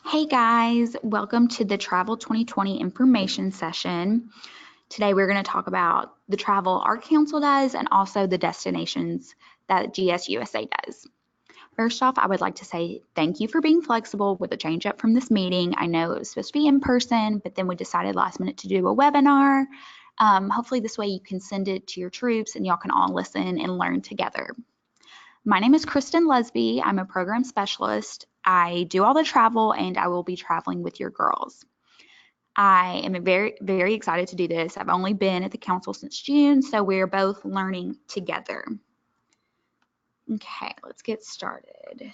Hey guys, welcome to the Travel 2020 information session. Today we're going to talk about the travel our council does and also the destinations that GSUSA does. First off, I would like to say thank you for being flexible with the change up from this meeting. I know it was supposed to be in person, but then we decided last minute to do a webinar. Hopefully this way you can send it to your troops and y'all can all listen and learn together. My name is Kristen Lesby. I'm a program specialist. I do all the travel and I will be traveling with your girls. I am very, very excited to do this. I've only been at the council since June, so we're both learning together. Okay, let's get started.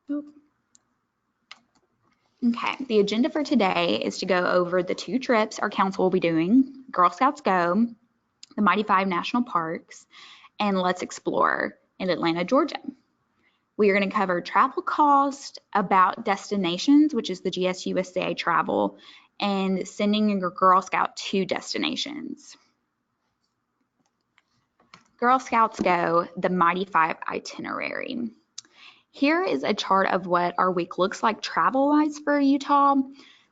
Okay, the agenda for today is to go over the 2 trips our council will be doing, Girl Scouts Go, the Mighty 5 National Parks, and Let's Explore in Atlanta, Georgia. We are going to cover travel cost, about destinations, which is the GSUSA travel, and sending your Girl Scout to destinations. Girl Scouts Go, the Mighty 5 itinerary. Here is a chart of what our week looks like travel-wise for Utah.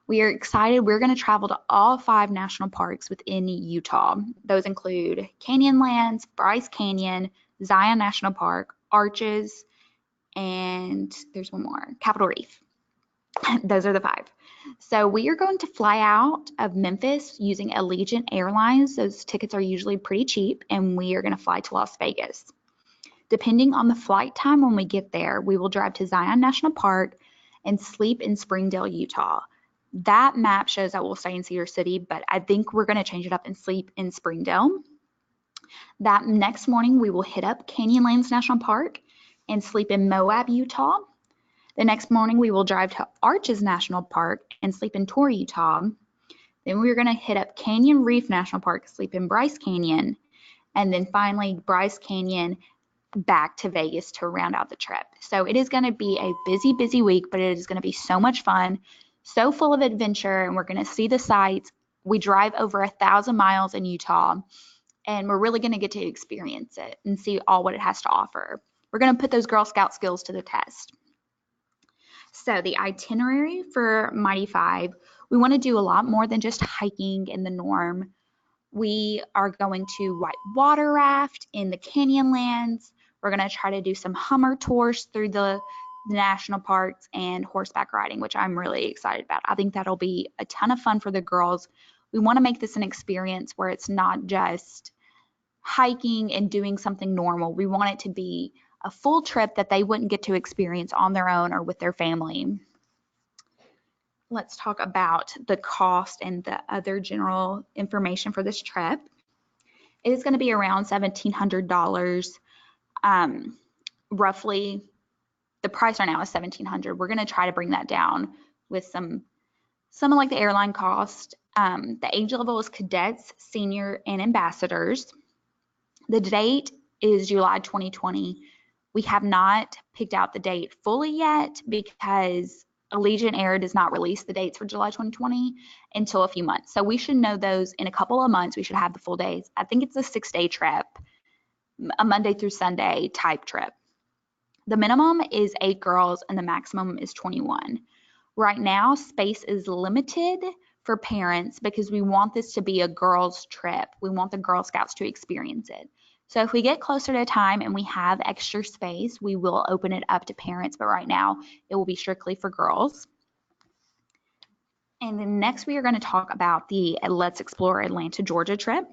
We are excited. We're going to travel to all 5 national parks within Utah. Those include Canyonlands, Bryce Canyon, Zion National Park, Arches, and there's one more, Capitol Reef. Those are the 5. So we are going to fly out of Memphis using Allegiant Airlines. Those tickets are usually pretty cheap, and we are going to fly to Las Vegas. Depending on the flight time when we get there, we will drive to Zion National Park and sleep in Springdale, Utah. That map shows that we'll stay in Cedar City, but I think we're going to change it up and sleep in Springdale. That next morning, we will hit up Canyonlands National Park and sleep in Moab, Utah. The next morning, we will drive to Arches National Park and sleep in Torrey, Utah. Then we're going to hit up Canyon Reef National Park, sleep in Bryce Canyon, and then finally Bryce Canyon back to Vegas to round out the trip. So it is going to be a busy, busy week, but it is going to be so much fun, so full of adventure, and we're going to see the sights. We drive over 1,000 miles in Utah, and we're really going to get to experience it and see all what it has to offer. We're going to put those Girl Scout skills to the test. So the itinerary for Mighty 5, we want to do a lot more than just hiking in the norm. We are going to white water raft in the Canyonlands. We're going to try to do some Hummer tours through the national parks and horseback riding, which I'm really excited about. I think that'll be a ton of fun for the girls. We want to make this an experience where it's not just hiking and doing something normal. We want it to be a full trip that they wouldn't get to experience on their own or with their family. Let's talk about the cost and the other general information for this trip. It is going to be around $1,700, roughly. The price right now is $1,700. We're going to try to bring that down with some like the airline cost. The age level is cadets, senior, and ambassadors. The date is July 2020. We have not picked out the date fully yet because Allegiant Air does not release the dates for July 2020 until a few months. So we should know those in a couple of months. We should have the full days. I think it's a 6-day trip, a Monday through Sunday type trip. The minimum is 8 girls and the maximum is 21. Right now, space is limited for parents because we want this to be a girls' trip. We want the Girl Scouts to experience it. So if we get closer to time and we have extra space, we will open it up to parents, but right now it will be strictly for girls. And then next we are going to talk about the Let's Explore Atlanta, Georgia trip.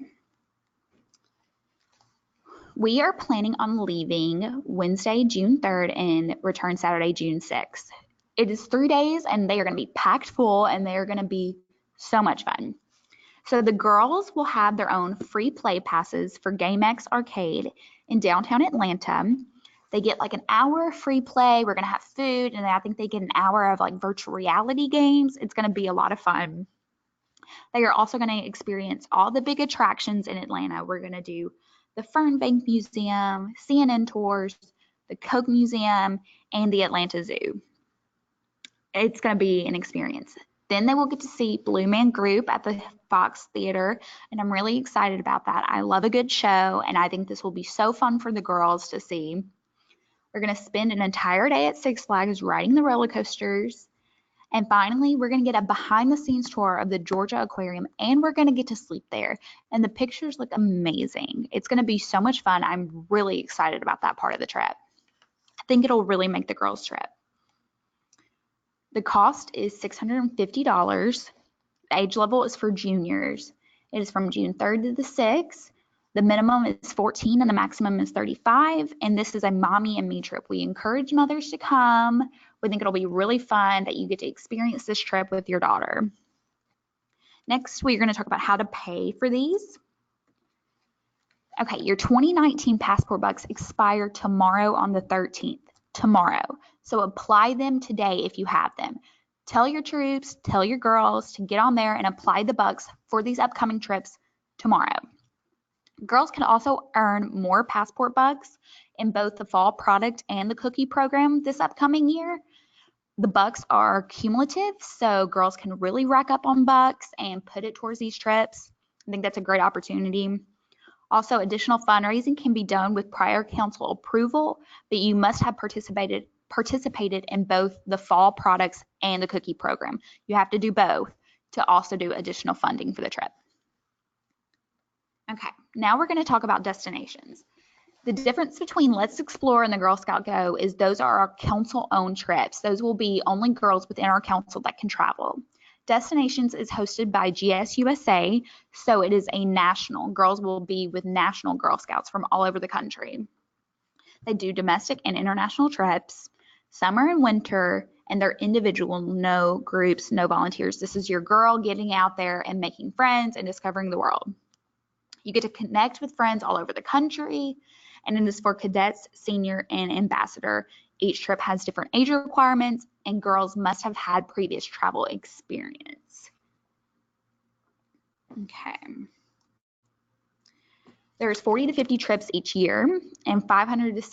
We are planning on leaving Wednesday, June 3rd and return Saturday, June 6th. It is 3 days and they are going to be packed full and they are going to be so much fun. So the girls will have their own free play passes for GameX Arcade in downtown Atlanta. They get like an hour of free play. We're going to have food, and I think they get an hour of like virtual reality games. It's going to be a lot of fun. They are also going to experience all the big attractions in Atlanta. We're going to do the Fern Bank Museum, CNN tours, the Coke Museum, and the Atlanta Zoo. It's going to be an experience. Then they will get to see Blue Man Group at the Fox Theater, and I'm really excited about that. I love a good show, and I think this will be so fun for the girls to see. We're going to spend an entire day at Six Flags riding the roller coasters. And finally, we're going to get a behind the scenes tour of the Georgia Aquarium, and we're going to get to sleep there. And the pictures look amazing. It's going to be so much fun. I'm really excited about that part of the trip. I think it'll really make the girls' trip. The cost is $650. The age level is for juniors. It is from June 3rd to the 6th. The minimum is 14 and the maximum is 35. And this is a mommy and me trip. We encourage mothers to come. We think it'll be really fun that you get to experience this trip with your daughter. Next, we're going to talk about how to pay for these. Okay, your 2019 passport bucks expire tomorrow on the 13th. Tomorrow. So apply them today if you have them. Tell your troops, tell your girls to get on there and apply the bucks for these upcoming trips tomorrow. Girls can also earn more passport bucks in both the fall product and the cookie program this upcoming year. The bucks are cumulative, so girls can really rack up on bucks and put it towards these trips. I think that's a great opportunity. Also, additional fundraising can be done with prior council approval, but you must have participated in both the fall products and the cookie program. You have to do both to also do additional funding for the trip. Okay, now we're going to talk about destinations. The difference between Let's Explore and the Girl Scout Go is those are our council-owned trips. Those will be only girls within our council that can travel. Destinations is hosted by GSUSA, so it is a national. Girls will be with national Girl Scouts from all over the country. They do domestic and international trips, summer and winter, and they're individual, no groups, no volunteers. This is your girl getting out there and making friends and discovering the world. You get to connect with friends all over the country, and it is for cadets, senior, and ambassador. Each trip has different age requirements, and girls must have had previous travel experience. Okay. There's 40 to 50 trips each year, and 500 to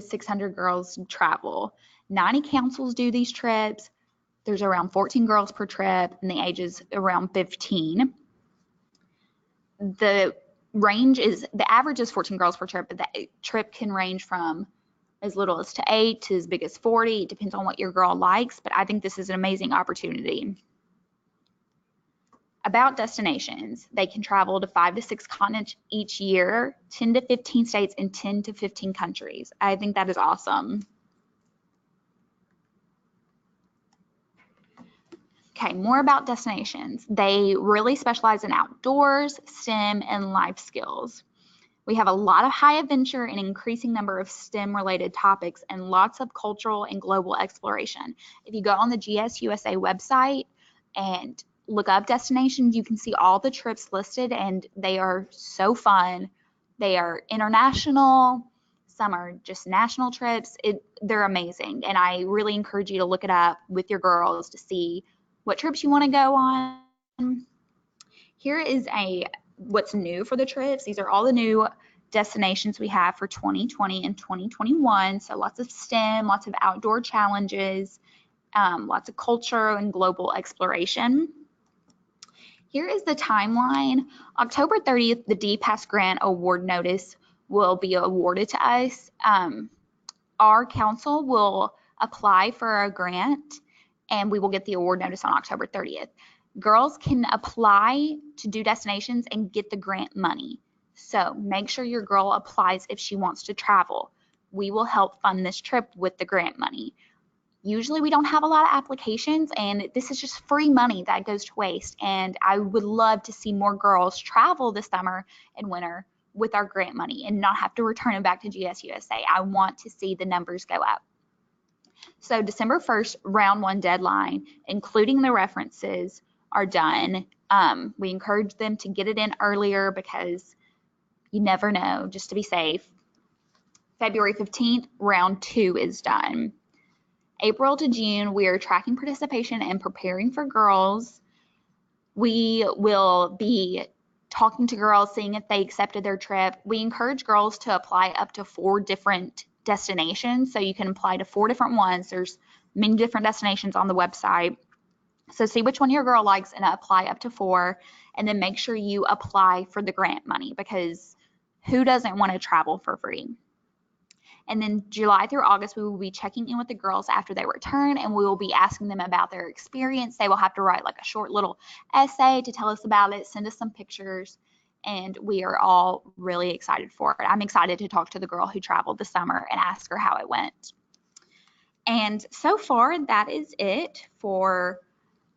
600 girls travel. 90 councils do these trips. There's around 14 girls per trip, and the age is around 15. The average is 14 girls per trip, but the trip can range from as little as to 8 to as big as 40. It depends on what your girl likes, but I think this is an amazing opportunity. About destinations, they can travel to 5 to 6 continents each year, 10 to 15 states, and 10 to 15 countries. I think that is awesome. Okay, more about destinations. They really specialize in outdoors, STEM, and life skills. We have a lot of high adventure and increasing number of STEM-related topics and lots of cultural and global exploration. If you go on the GSUSA website and look up destinations, you can see all the trips listed, and they are so fun. They are international. Some are just national trips. They're amazing, and I really encourage you to look it up with your girls to see what trips you want to go on. Here is what's new for the trips. These are all the new destinations we have for 2020 and 2021. So lots of STEM, lots of outdoor challenges, lots of culture and global exploration. Here is the timeline. October 30th, the DPASS Grant Award Notice will be awarded to us. Our council will apply for a grant, and we will get the award notice on October 30th. Girls can apply to do destinations and get the grant money. So make sure your girl applies if she wants to travel. We will help fund this trip with the grant money. Usually we don't have a lot of applications, and this is just free money that goes to waste. And I would love to see more girls travel this summer and winter with our grant money and not have to return it back to GSUSA. I want to see the numbers go up. So December 1st, round 1 deadline, including the references, are done. We encourage them to get it in earlier because you never know, just to be safe. February 15th, round 2 is done. April to June, we are tracking participation and preparing for girls. We will be talking to girls, seeing if they accepted their trip. We encourage girls to apply up to 4 different destinations, so you can apply to 4 different ones. There's many different destinations on the website. So see which one your girl likes and apply up to 4, and then make sure you apply for the grant money, because who doesn't want to travel for free? And then July through August, we will be checking in with the girls after they return, and we will be asking them about their experience. They will have to write like a short little essay to tell us about it, send us some pictures, and we are all really excited for it. I'm excited to talk to the girl who traveled this summer and ask her how it went. And so far, that is it for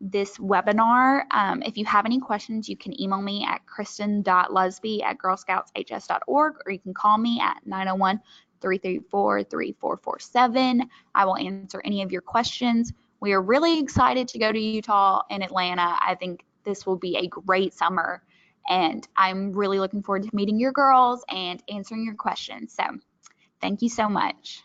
this webinar. If you have any questions, you can email me at kristen.lusby@girlscoutshs.org, or you can call me at 901-334-3447. I will answer any of your questions. We are really excited to go to Utah and Atlanta. I think this will be a great summer, and I'm really looking forward to meeting your girls and answering your questions. So thank you so much.